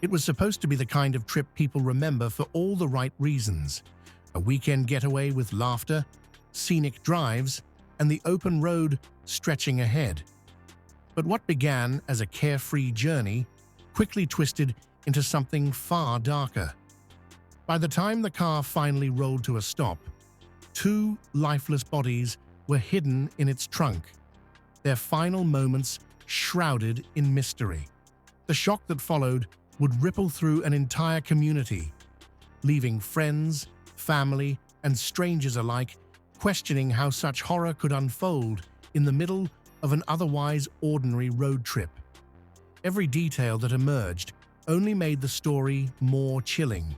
It was supposed to be the kind of trip people remember for all the right reasons. A weekend getaway with laughter, scenic drives, and the open road stretching ahead. But what began as a carefree journey quickly twisted into something far darker. By the time the car finally rolled to a stop, two lifeless bodies were hidden in its trunk, their final moments shrouded in mystery. The shock that followed would ripple through an entire community, leaving friends, family, and strangers alike questioning how such horror could unfold in the middle of an otherwise ordinary road trip. Every detail that emerged only made the story more chilling,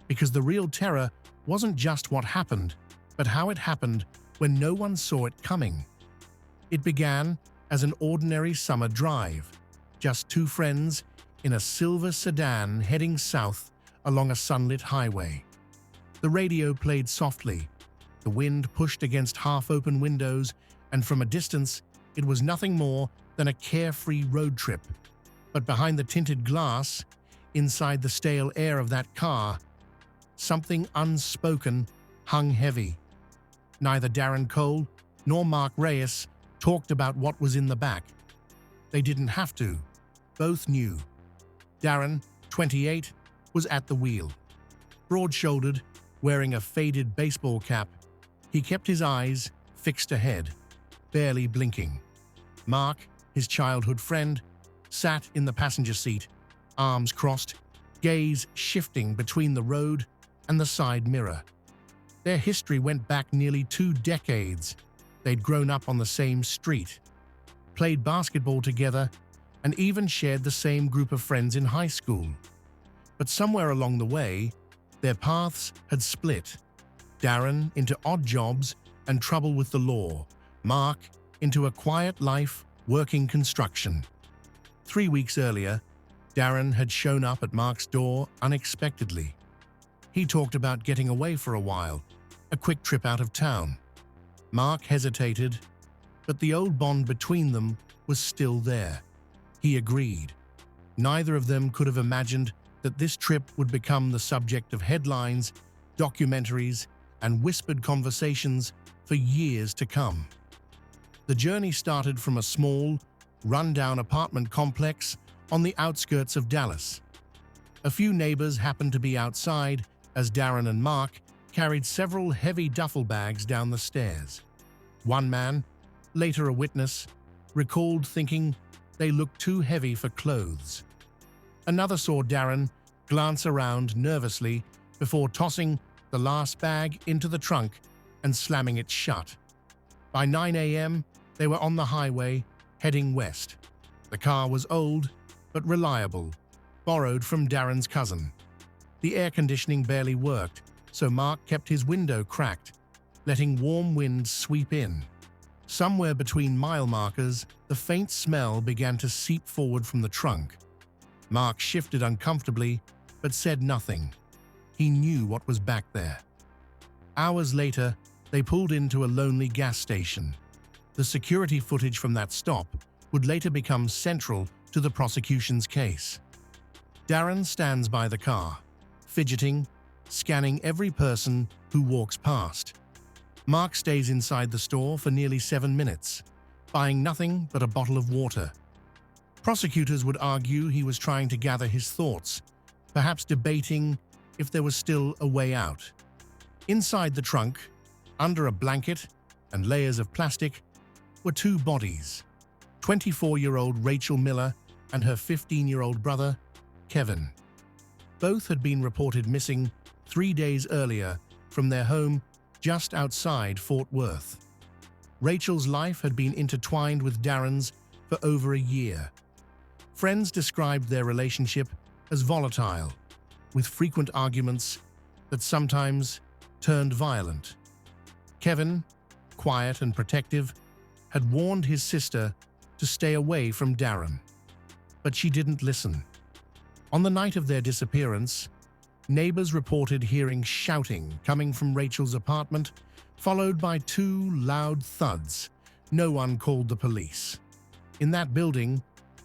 because the real terror wasn't just what happened, but how it happened when no one saw it coming. It began as an ordinary summer drive, just two friends in a silver sedan heading south along a sunlit highway. The radio played softly, the wind pushed against half-open windows, and from a distance, it was nothing more than a carefree road trip. But behind the tinted glass, inside the stale air of that car, something unspoken hung heavy. Neither Darren Cole nor Mark Reyes talked about what was in the back. They didn't have to. Both knew. Darren, 28, was at the wheel. Broad-shouldered, wearing a faded baseball cap, he kept his eyes fixed ahead, barely blinking. Mark, his childhood friend, sat in the passenger seat, arms crossed, gaze shifting between the road and the side mirror. Their history went back nearly 2 decades. They'd grown up on the same street, played basketball together, and even shared the same group of friends in high school. But somewhere along the way, their paths had split. Darren into odd jobs and trouble with the law, Mark into a quiet life working construction. 3 weeks earlier, Darren had shown up at Mark's door unexpectedly. He talked about getting away for a while, a quick trip out of town. Mark hesitated, but the old bond between them was still there. He agreed. Neither of them could have imagined that this trip would become the subject of headlines, documentaries, and whispered conversations for years to come. The journey started from a small, run-down apartment complex on the outskirts of Dallas. A few neighbors happened to be outside as Darren and Mark carried several heavy duffel bags down the stairs. One man, later a witness, recalled thinking they looked too heavy for clothes. Another saw Darren glance around nervously before tossing the last bag into the trunk and slamming it shut. By 9 a.m., they were on the highway, heading west. The car was old, but reliable, borrowed from Darren's cousin. The air conditioning barely worked, so Mark kept his window cracked, letting warm winds sweep in. Somewhere between mile markers, the faint smell began to seep forward from the trunk. Mark shifted uncomfortably, but said nothing. He knew what was back there. Hours later, they pulled into a lonely gas station. The security footage from that stop would later become central to the prosecution's case. Darren stands by the car, fidgeting, scanning every person who walks past. Mark stays inside the store for nearly 7 minutes, buying nothing but a bottle of water. Prosecutors would argue he was trying to gather his thoughts, perhaps debating if there was still a way out. Inside the trunk, under a blanket and layers of plastic, were 2 bodies, 24-year-old Rachel Miller and her 15-year-old brother, Kevin. Both had been reported missing 3 days earlier from their home just outside Fort Worth. Rachel's life had been intertwined with Darren's for over a year. Friends described their relationship as volatile, with frequent arguments that sometimes turned violent. Kevin, quiet and protective, had warned his sister to stay away from Darren, but she didn't listen. On the night of their disappearance, neighbors reported hearing shouting coming from Rachel's apartment, followed by 2 loud thuds. No one called the police. In that building,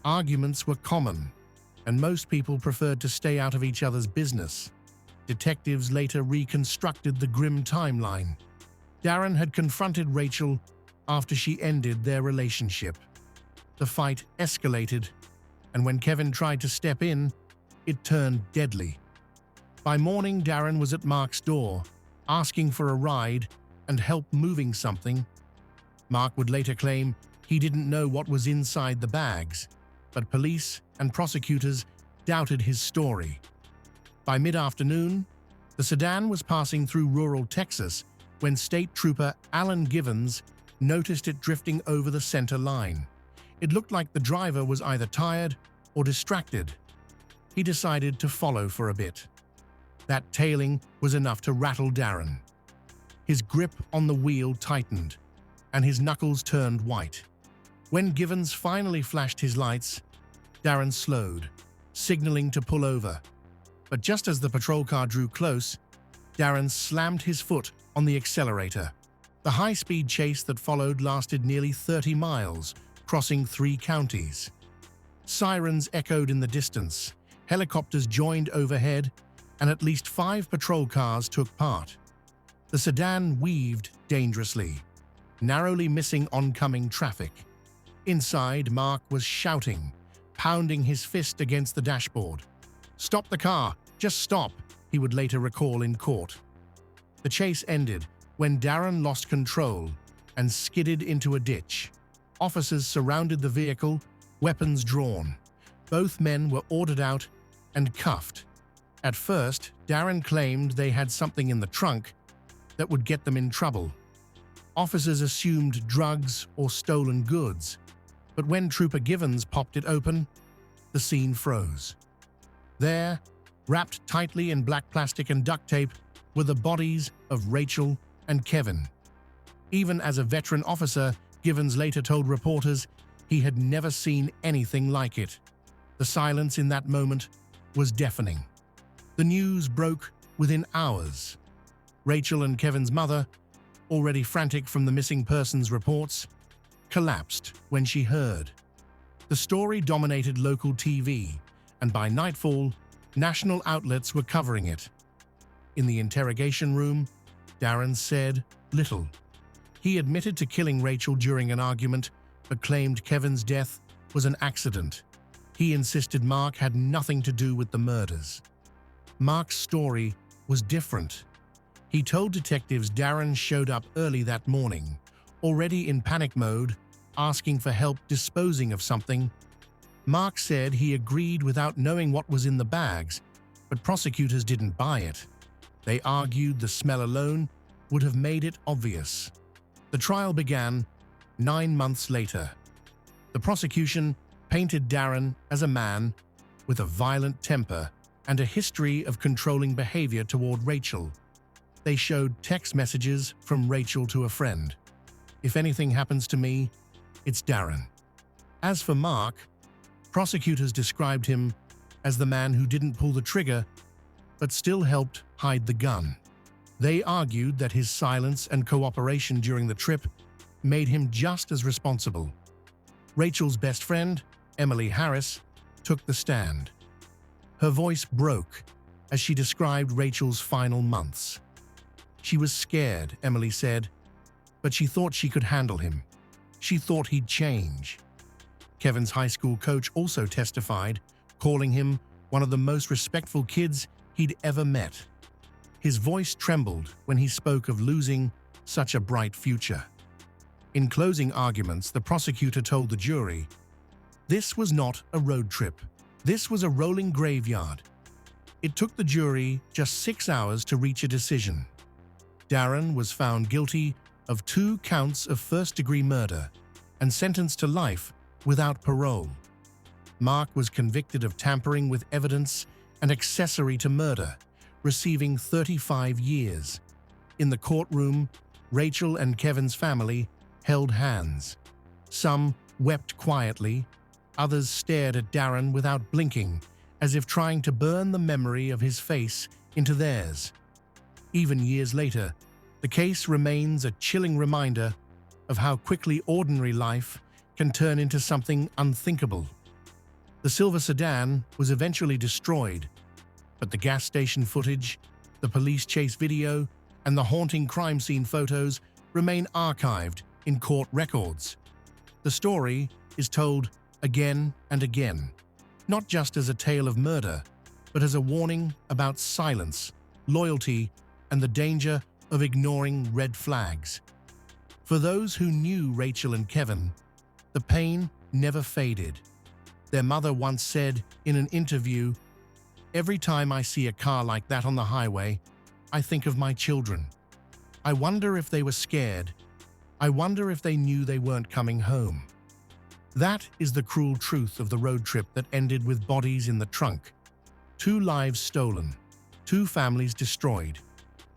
arguments were common. and most people preferred to stay out of each other's business. Detectives later reconstructed the grim timeline. Darren had confronted Rachel after she ended their relationship. The fight escalated, and when Kevin tried to step in, it turned deadly. By morning, Darren was at Mark's door, asking for a ride and help moving something. Mark would later claim he didn't know what was inside the bags, but police and prosecutors doubted his story. By mid-afternoon, the sedan was passing through rural Texas when State Trooper Alan Givens noticed it drifting over the center line. It looked like the driver was either tired or distracted. He decided to follow for a bit. That tailing was enough to rattle Darren. His grip on the wheel tightened, and his knuckles turned white. When Givens finally flashed his lights, Darren slowed, signaling to pull over. But just as the patrol car drew close, Darren slammed his foot on the accelerator. The high-speed chase that followed lasted nearly 30 miles, crossing 3 counties. Sirens echoed in the distance, helicopters joined overhead, and at least 5 patrol cars took part. The sedan weaved dangerously, narrowly missing oncoming traffic. Inside, Mark was shouting, pounding his fist against the dashboard. "Stop the car! Just stop!" he would later recall in court. The chase ended when Darren lost control and skidded into a ditch. Officers surrounded the vehicle, weapons drawn. Both men were ordered out and cuffed. At first, Darren claimed they had something in the trunk that would get them in trouble. Officers assumed drugs or stolen goods, but when Trooper Givens popped it open, the scene froze. There, wrapped tightly in black plastic and duct tape, were the bodies of Rachel and Kevin. Even as a veteran officer, Givens later told reporters he had never seen anything like it. The silence in that moment was deafening. The news broke within hours. Rachel and Kevin's mother, already frantic from the missing persons reports, collapsed when she heard. The story dominated local TV, and by nightfall, national outlets were covering it. In the interrogation room, Darren said little. He admitted to killing Rachel during an argument, but claimed Kevin's death was an accident. He insisted Mark had nothing to do with the murders. Mark's story was different. He told detectives Darren showed up early that morning, already in panic mode, asking for help disposing of something. Mark said he agreed without knowing what was in the bags, but prosecutors didn't buy it. They argued the smell alone would have made it obvious. The trial began 9 months later. The prosecution painted Darren as a man with a violent temper and a history of controlling behavior toward Rachel. They showed text messages from Rachel to a friend. "If anything happens to me, it's Darren." As for Mark, prosecutors described him as the man who didn't pull the trigger, but still helped hide the gun. They argued that his silence and cooperation during the trip made him just as responsible. Rachel's best friend, Emily Harris, took the stand. Her voice broke as she described Rachel's final months. She was scared, Emily said, but she thought she could handle him. She thought he'd change. Kevin's high school coach also testified, calling him one of the most respectful kids he'd ever met. His voice trembled when he spoke of losing such a bright future. In closing arguments, the prosecutor told the jury, "This was not a road trip. This was a rolling graveyard." It took the jury just 6 hours to reach a decision. Darren was found guilty of 2 counts of first-degree murder and sentenced to life without parole. Mark was convicted of tampering with evidence and accessory to murder, receiving 35 years. In the courtroom, Rachel and Kevin's family held hands. Some wept quietly, others stared at Darren without blinking, as if trying to burn the memory of his face into theirs. Even years later, the case remains a chilling reminder of how quickly ordinary life can turn into something unthinkable. The silver sedan was eventually destroyed, but the gas station footage, the police chase video, and the haunting crime scene photos remain archived in court records. The story is told again and again, not just as a tale of murder, but as a warning about silence, loyalty, and the danger of ignoring red flags. For those who knew Rachel and Kevin, the pain never faded. Their mother once said in an interview, "Every time I see a car like that on the highway, I think of my children. I wonder if they were scared. I wonder if they knew they weren't coming home." That is the cruel truth of the road trip that ended with bodies in the trunk. 2 lives stolen, 2 families destroyed,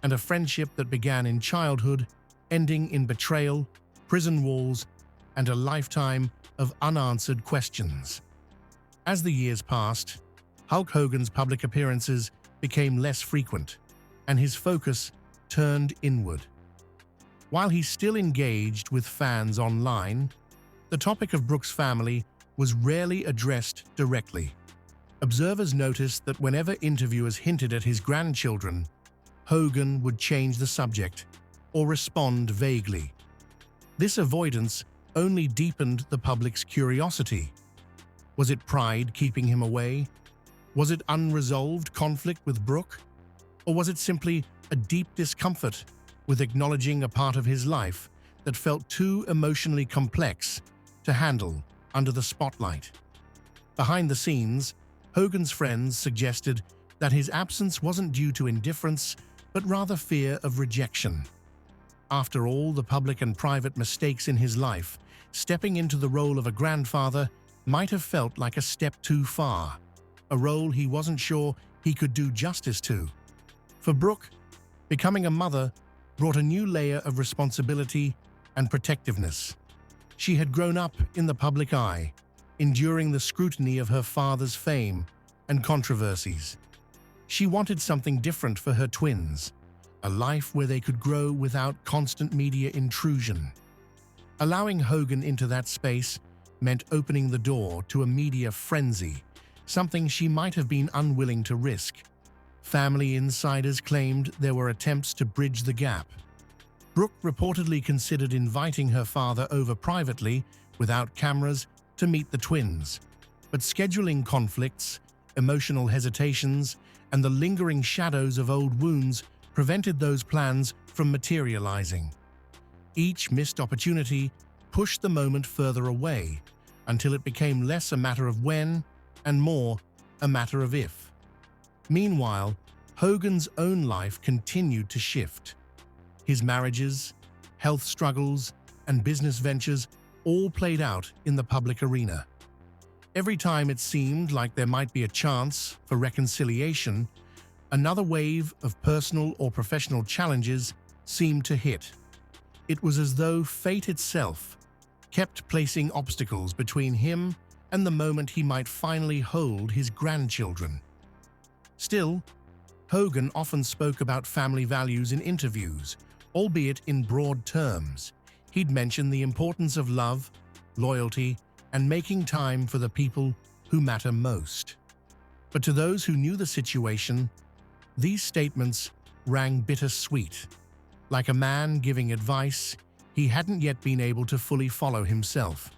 and a friendship that began in childhood, ending in betrayal, prison walls, and a lifetime of unanswered questions. As the years passed, Hulk Hogan's public appearances became less frequent, and his focus turned inward. While he still engaged with fans online, the topic of Brooks' family was rarely addressed directly. Observers noticed that whenever interviewers hinted at his grandchildren, Hogan would change the subject or respond vaguely. This avoidance only deepened the public's curiosity. Was it pride keeping him away? Was it unresolved conflict with Brooke? Or was it simply a deep discomfort with acknowledging a part of his life that felt too emotionally complex to handle under the spotlight? Behind the scenes, Hogan's friends suggested that his absence wasn't due to indifference, but rather fear of rejection. After all the public and private mistakes in his life, stepping into the role of a grandfather might have felt like a step too far, a role he wasn't sure he could do justice to. For Brooke, becoming a mother brought a new layer of responsibility and protectiveness. She had grown up in the public eye, enduring the scrutiny of her father's fame and controversies. She wanted something different for her twins, a life where they could grow without constant media intrusion. Allowing Hogan into that space meant opening the door to a media frenzy, something she might have been unwilling to risk. Family insiders claimed there were attempts to bridge the gap. Brooke reportedly considered inviting her father over privately, without cameras, to meet the twins. But scheduling conflicts, emotional hesitations, and the lingering shadows of old wounds prevented those plans from materializing. Each missed opportunity pushed the moment further away, until it became less a matter of when and more a matter of if. Meanwhile, Hogan's own life continued to shift. His marriages, health struggles, and business ventures all played out in the public arena. Every time it seemed like there might be a chance for reconciliation, another wave of personal or professional challenges seemed to hit. It was as though fate itself kept placing obstacles between him and the moment he might finally hold his grandchildren. Still, Hogan often spoke about family values in interviews, albeit in broad terms. He'd mention the importance of love, loyalty, and making time for the people who matter most. But to those who knew the situation, these statements rang bittersweet. Like a man giving advice he hadn't yet been able to fully follow himself.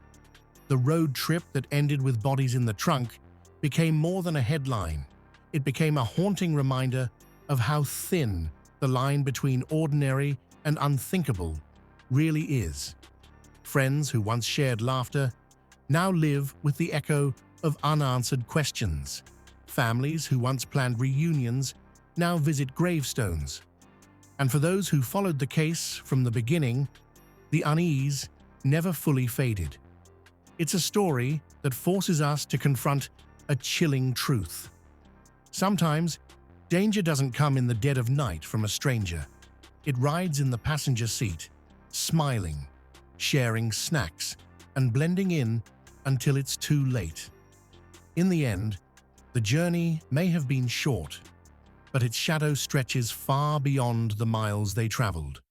The road trip that ended with bodies in the trunk became more than a headline. It became a haunting reminder of how thin the line between ordinary and unthinkable really is. Friends who once shared laughter now live with the echo of unanswered questions. Families who once planned reunions now visit gravestones. And for those who followed the case from the beginning, the unease never fully faded. It's a story that forces us to confront a chilling truth. Sometimes, danger doesn't come in the dead of night from a stranger. It rides in the passenger seat, smiling, sharing snacks, and blending in until it's too late. In the end, the journey may have been short, but its shadow stretches far beyond the miles they traveled.